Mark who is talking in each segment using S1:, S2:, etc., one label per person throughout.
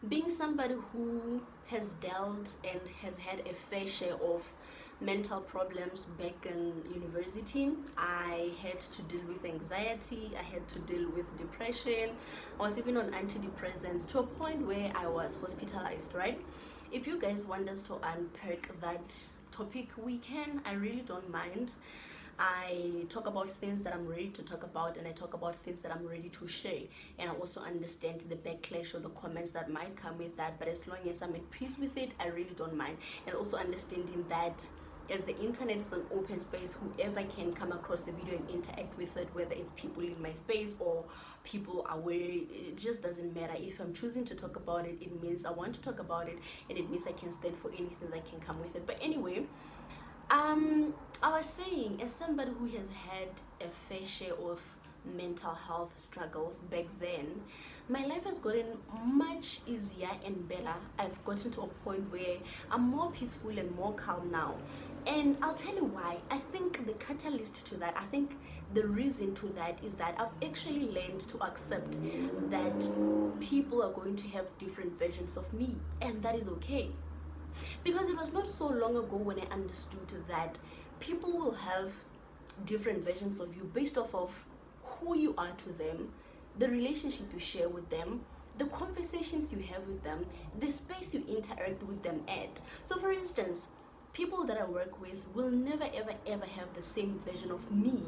S1: Being somebody who has dealt and has had a fair share of mental problems back in university, I had to deal with anxiety, I had to deal with depression, I was even on antidepressants to a point where I was hospitalized, right? If you guys want us to unpack that topic, we can. I really don't mind. I talk about things that I'm ready to talk about, and I talk about things that I'm ready to share. And I also understand the backlash or the comments that might come with that. But as long as I'm at peace with it, I really don't mind. And also understanding that as the internet is an open space, whoever can come across the video and interact with it, whether it's people in my space or people aware, it just doesn't matter. If I'm choosing to talk about it, it means I want to talk about it, and it means I can stand for anything that can come with it. But anyway, I was saying, as somebody who has had a fair share of mental health struggles back then, my life has gotten much easier and better. I've gotten to a point where I'm more peaceful and more calm now. And I'll tell you why. I think the catalyst to that, I think the reason to that is that I've actually learned to accept that people are going to have different versions of me, and that is okay. Because it was not so long ago when I understood that people will have different versions of you based off of who you are to them, the relationship you share with them, the conversations you have with them, the space you interact with them at. So for instance, people that I work with will never ever ever have the same version of me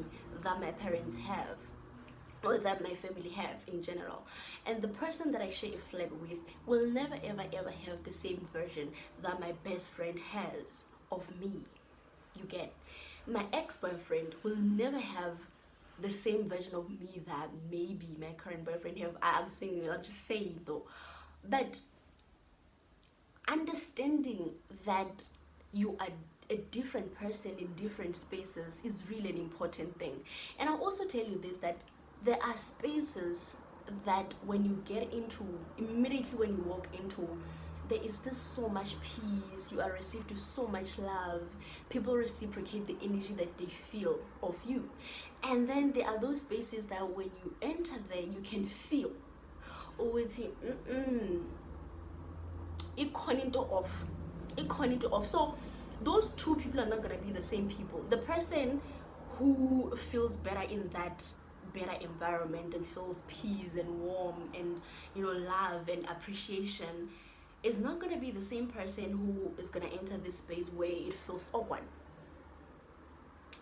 S1: that my parents have or that my family have in general. And the person that I share a flat with will never ever ever have the same version that my best friend has of me. You get? My ex-boyfriend will never have the same version of me that maybe my current boyfriend have. I'm just saying though. But understanding that you are a different person in different spaces is really an important thing. And I'll also tell you this, that there are spaces that when you get into, immediately when you walk into, there is this so much peace, you are received with so much love, people reciprocate the energy that they feel of you. And then there are those spaces that when you enter there, you can feel, oh, it's off. So those two people are not going to be the same people. The person who feels better in that better environment and feels peace and warm and love and appreciation is not going to be the same person who is going to enter this space where it feels awkward.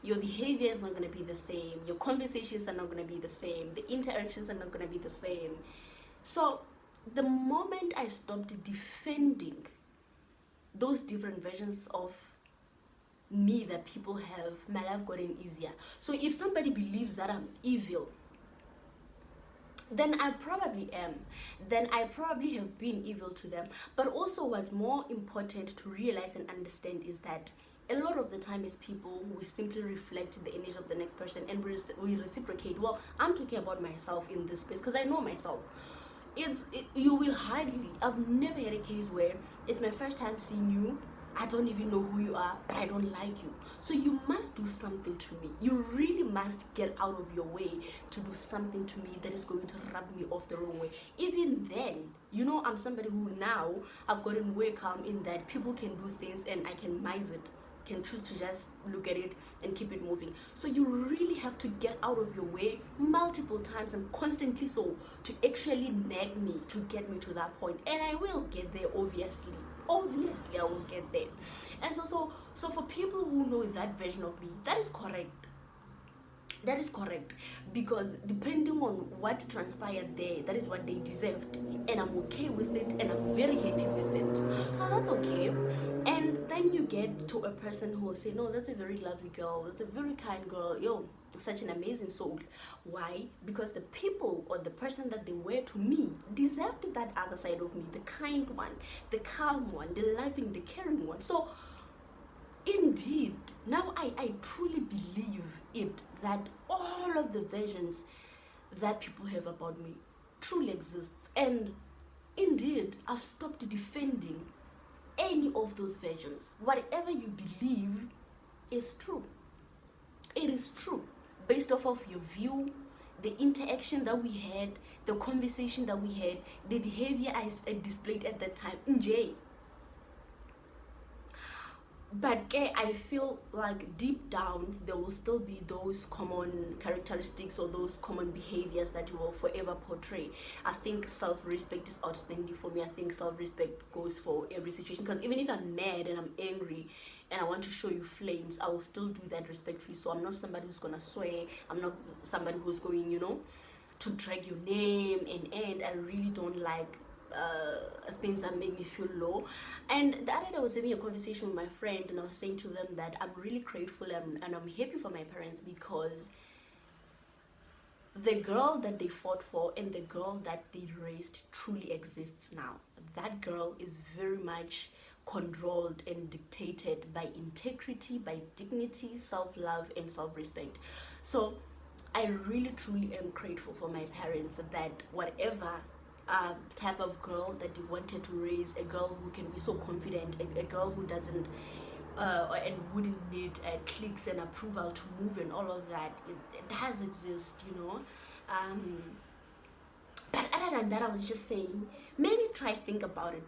S1: Your behavior is not going to be the same, your conversations are not going to be the same, the interactions are not going to be the same. So the moment I stopped defending those different versions of me that people have, my life gotten easier. So if somebody believes that I'm evil, then I probably am. Then I probably have been evil to them. But also what's more important to realize and understand is that a lot of the time as people, we simply reflect the energy of the next person and we reciprocate. Well, I'm talking about myself in this space because I know myself. You will hardly, I've never had a case where it's my first time seeing you, I don't even know who you are, but I don't like you. So you must do something to me. You really must get out of your way to do something to me that is going to rub me off the wrong way. Even then, I'm somebody who now I've gotten way calm in that people can do things and I can miss it, can choose to just look at it and keep it moving. So you really have to get out of your way multiple times and constantly so to actually nag me to get me to that point. And I will get there, obviously I will get there. And so for people who know that version of me, that is correct, because depending on what transpired there, that is what they deserved, and I'm okay with it and I'm very happy with it. So that's okay. And then you get to a person who will say, no, that's a very lovely girl, that's a very kind girl, such an amazing soul. Why? Because the people or the person that they were to me deserved that other side of me, the kind one, the calm one, the loving, the caring one. So indeed, now I truly believe it, that all of the versions that people have about me truly exists. And indeed, I've stopped defending any of those versions. Whatever you believe is true. It is true based off of your view, the interaction that we had, the conversation that we had, the behavior I displayed at that time, nje. But I feel like deep down there will still be those common characteristics or those common behaviors that you will forever portray. I think self-respect is outstanding for me. I think self-respect goes for every situation, because even if I'm mad and I'm angry and I want to show you flames, I will still do that respectfully. So I'm not somebody who's gonna swear. I'm not somebody who's going, to drag your name and I really don't like things that make me feel low. And the other day I was having a conversation with my friend, and I was saying to them that I'm really grateful and I'm happy for my parents, because the girl that they fought for and the girl that they raised truly exists now. That girl is very much controlled and dictated by integrity, by dignity, self-love, and self-respect. So I really truly am grateful for my parents, that whatever type of girl that they wanted to raise, a girl who can be so confident, a girl who doesn't and wouldn't need clicks and approval to move and all of that, it does exist. But other than that, I was just saying, maybe try think about it,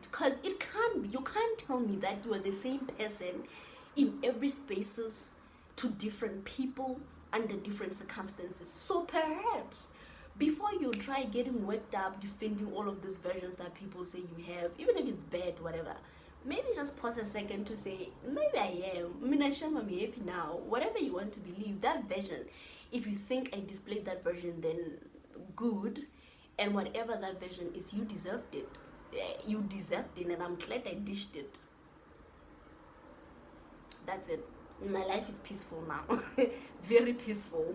S1: because it can't be, you can't tell me that you are the same person in every spaces to different people under different circumstances. So perhaps before you try getting worked up defending all of these versions that people say you have, even if it's bad, whatever, maybe just pause a second to say, maybe I am. I'm happy now. Whatever you want to believe, that version, if you think I displayed that version, then good. And whatever that version is, you deserved it. You deserved it, and I'm glad I dished it. That's it. My life is peaceful now. Very peaceful.